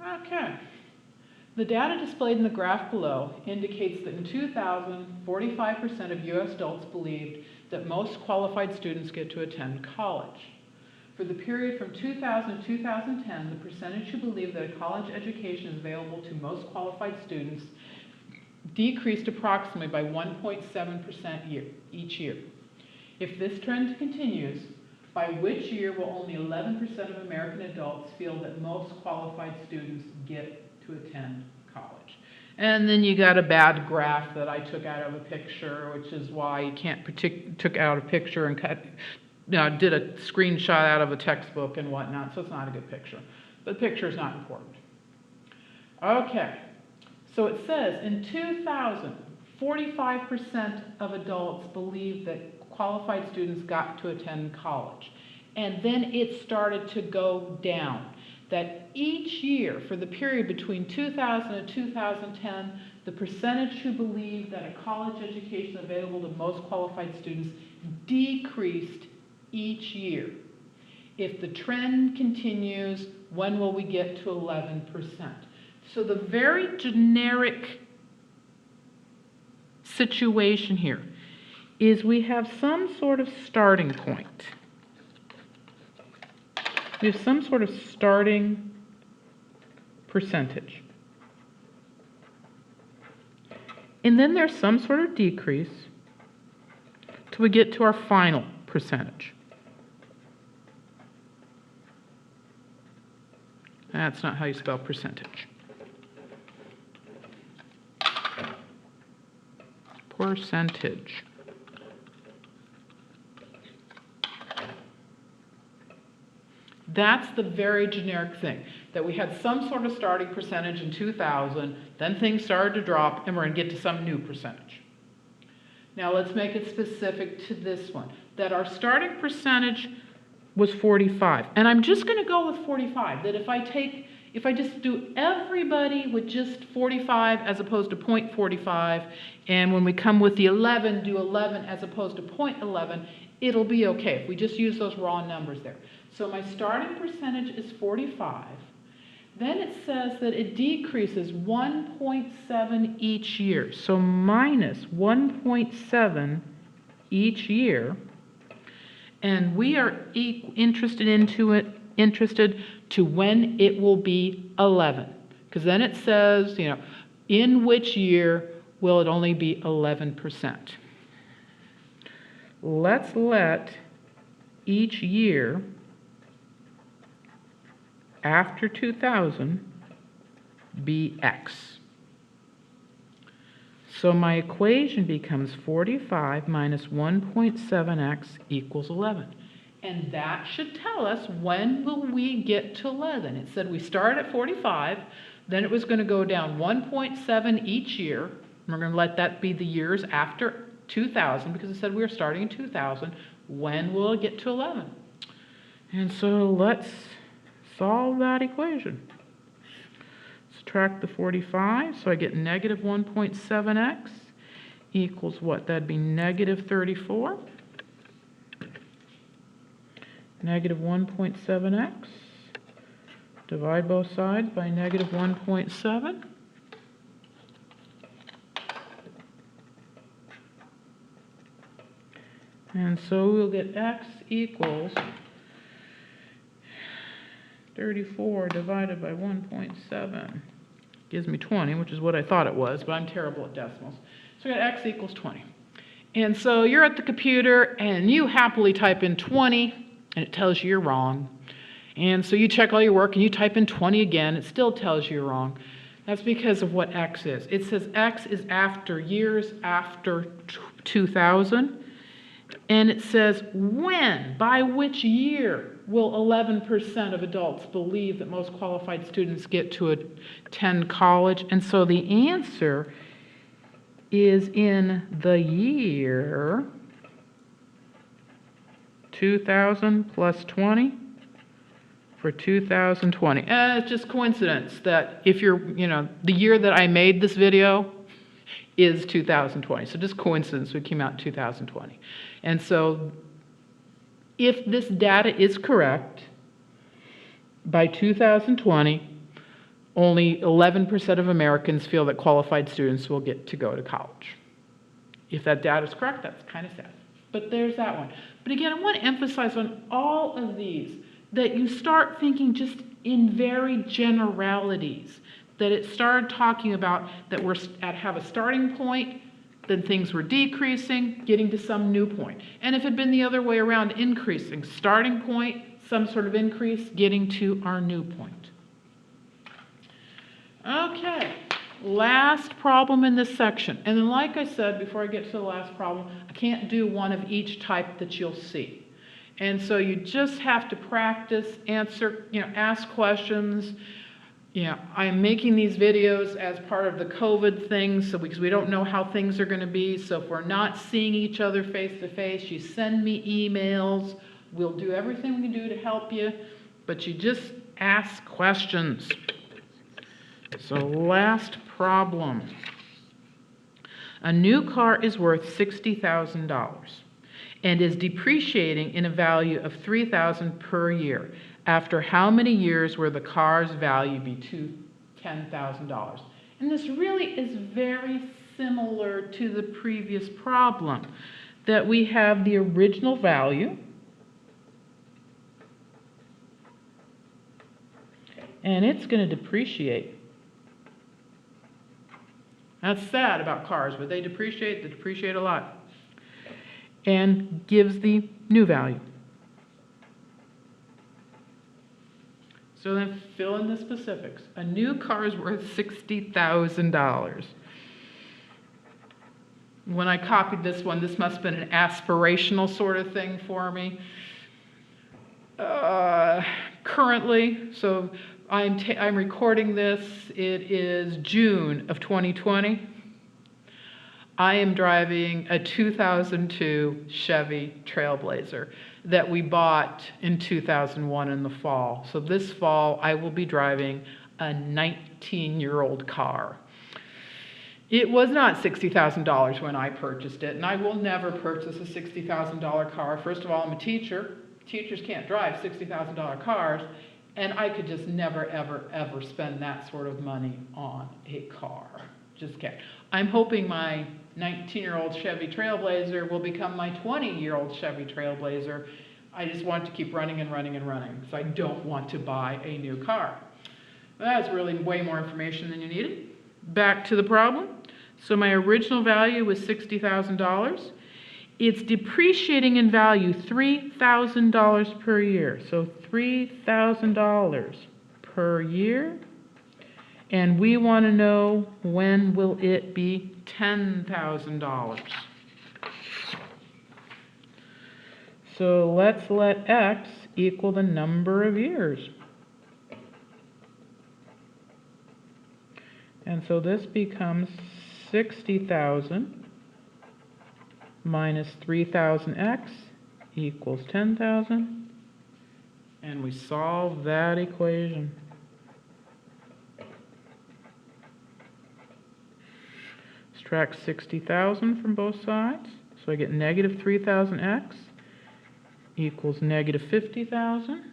Okay. The data displayed in the graph below indicates that in 2000, 45% of U.S. adults believed that most qualified students get to attend college. For the period from 2000 to 2010, the percentage who believe that a college education is available to most qualified students decreased approximately by 1.7% each year. If this trend continues, by which year will only 11% of American adults feel that most qualified students get to attend college? And then you got a bad graph that I took out of a picture, which is why you can't took out a picture and did a screenshot out of a textbook and whatnot, so it's not a good picture. The picture is not important. Okay, so it says in 2000, 45% of adults believed that qualified students got to attend college. And then it started to go down. That each year, for the period between 2000 and 2010, the percentage who believed that a college education available to most qualified students decreased each year. If the trend continues, when will we get to 11%? So the very generic situation here is we have some sort of starting point. We have some sort of starting percentage. And then there's some sort of decrease till we get to our final percentage. That's not how you spell percentage. Percentage. That's the very generic thing, that we had some sort of starting percentage in 2000, then things started to drop, and we're going to get to some new percentage. Now let's make it specific to this one, that our starting percentage was 45. And I'm just going to go with 45, that if I just do everybody with just 45 as opposed to 0.45, and when we come with the 11, do 11 as opposed to 0.11, it'll be okay if we just use those raw numbers there. So my starting percentage is 45. Then it says that it decreases 1.7 each year. So minus 1.7 each year. And we are interested to when it will be 11. Because then it says, in which year will it only be 11%? Let's let each year after 2000 be x. So my equation becomes 45 minus 1.7x equals 11. And that should tell us when will we get to 11. It said we start at 45, then it was going to go down 1.7 each year. We're going to let that be the years after 2000 because it said we were starting in 2000. When will it get to 11? And so let's solve that equation. Subtract the 45, so I get negative 1.7x equals what? That'd be negative 34. Negative 1.7x. Divide both sides by negative 1.7. And so we'll get x equals 34 divided by 1.7 gives me 20, which is what I thought it was, but I'm terrible at decimals. So we got x equals 20. And so you're at the computer and you happily type in 20 and it tells you you're wrong. And so you check all your work and you type in 20 again, it still tells you you're wrong. That's because of what x is. It says x is after years after 2000. And it says when, by which year will 11% of adults believe that most qualified students get to attend college? And so the answer is in the year 2000 plus 20 for 2020. And it's just coincidence that if you're, the year that I made this video is 2020. So just coincidence we came out in 2020. And so if this data is correct, by 2020, Only 11% of Americans feel that qualified students will get to go to college. If that data is correct, that's kind of sad. But there's that one. But again, I want to emphasize on all of these that you start thinking just in very generalities, that it started talking about that we're have a starting point, then things were decreasing, getting to some new point. And if it had been the other way around, increasing, starting point, some sort of increase, getting to our new point. Okay, last problem in this section. And then like I said, before I get to the last problem, I can't do one of each type that you'll see. And so you just have to practice, answer, ask questions. I'm making these videos as part of the COVID thing, so because we don't know how things are going to be. So if we're not seeing each other face to face, you send me emails. We'll do everything we can do to help you, but you just ask questions. So last problem. A new car is worth $60,000 and is depreciating in a value of $3,000 per year. After how many years will the car's value be $10,000? And this really is very similar to the previous problem, that we have the original value, and it's going to depreciate. That's sad about cars, but they depreciate a lot, and gives the new value. So then fill in the specifics. A new car is worth $60,000. When I copied this one, this must have been an aspirational sort of thing for me. Currently, so I'm recording this, it is June of 2020. I am driving a 2002 Chevy Trailblazer that we bought in 2001 in the fall. So this fall, I will be driving a 19-year-old car. It was not $60,000 when I purchased it, and I will never purchase a $60,000 car. First of all, I'm a teacher. Teachers can't drive $60,000 cars, and I could just never, ever, ever spend that sort of money on a car. Just can't. I'm hoping my 19-year-old Chevy Trailblazer will become my 20-year-old Chevy Trailblazer. I just want to keep running and running and running, because I don't want to buy a new car. That's really way more information than you needed. Back to the problem. So my original value was $60,000. It's depreciating in value $3,000 per year. So $3,000 per year. And we want to know, when will it be $10,000? So let's let x equal the number of years. And so this becomes 60,000 minus 3,000x equals 10,000. And we solve that equation. Subtract 60,000 from both sides. So I get negative 3,000x equals negative 50,000.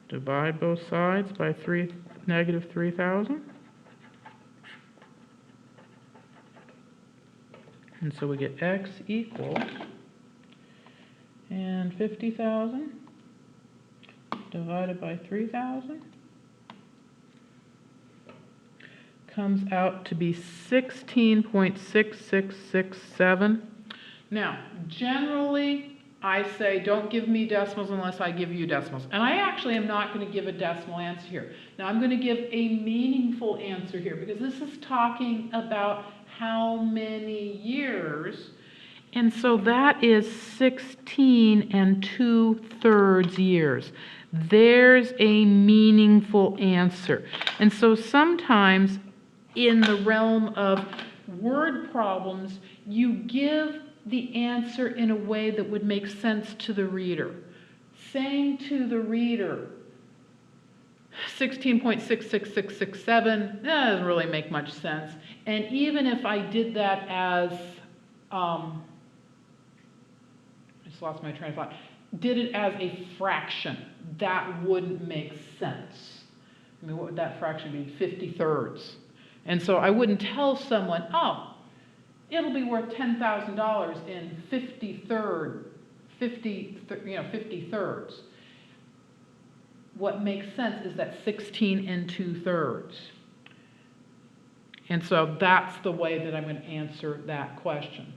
Divide both sides by negative 3,000. And so we get x equals, and 50,000 divided by 3,000 comes out to be 16.6667. Now, generally, I say don't give me decimals unless I give you decimals. And I actually am not going to give a decimal answer here. Now, I'm going to give a meaningful answer here, because this is talking about how many years. And so that is 16 2/3 years. There's a meaningful answer. And so sometimes in the realm of word problems, you give the answer in a way that would make sense to the reader. Saying to the reader, 16.66667, that doesn't really make much sense. And even if I did that as, I just lost my train of thought. did it as a fraction, that wouldn't make sense. I mean, what would that fraction be? 50/3. And so I wouldn't tell someone, oh, it'll be worth $10,000 in 50/3. What makes sense is that 16 2/3. And so that's the way that I'm going to answer that question.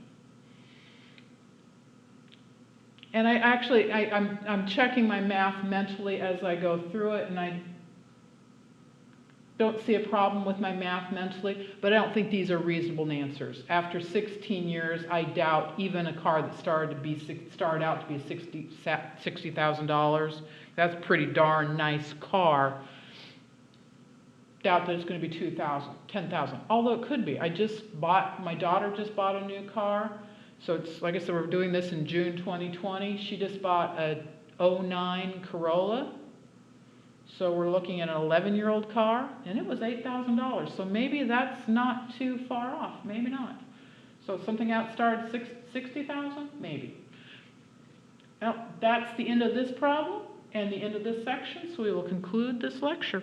And I'm checking my math mentally as I go through it, and I don't see a problem with my math mentally, but I don't think these are reasonable answers. After 16 years, I doubt even a car that started out to be $60,000. That's a pretty darn nice car. Doubt that it's going to be $10,000. Although it could be. My daughter just bought a new car. So it's, like I said, we're doing this in June 2020. She just bought a 09 Corolla. So we're looking at an 11-year-old car, and it was $8,000. So maybe that's not too far off. Maybe not. So something else started $60,000? Maybe. Well, that's the end of this problem and the end of this section. So we will conclude this lecture.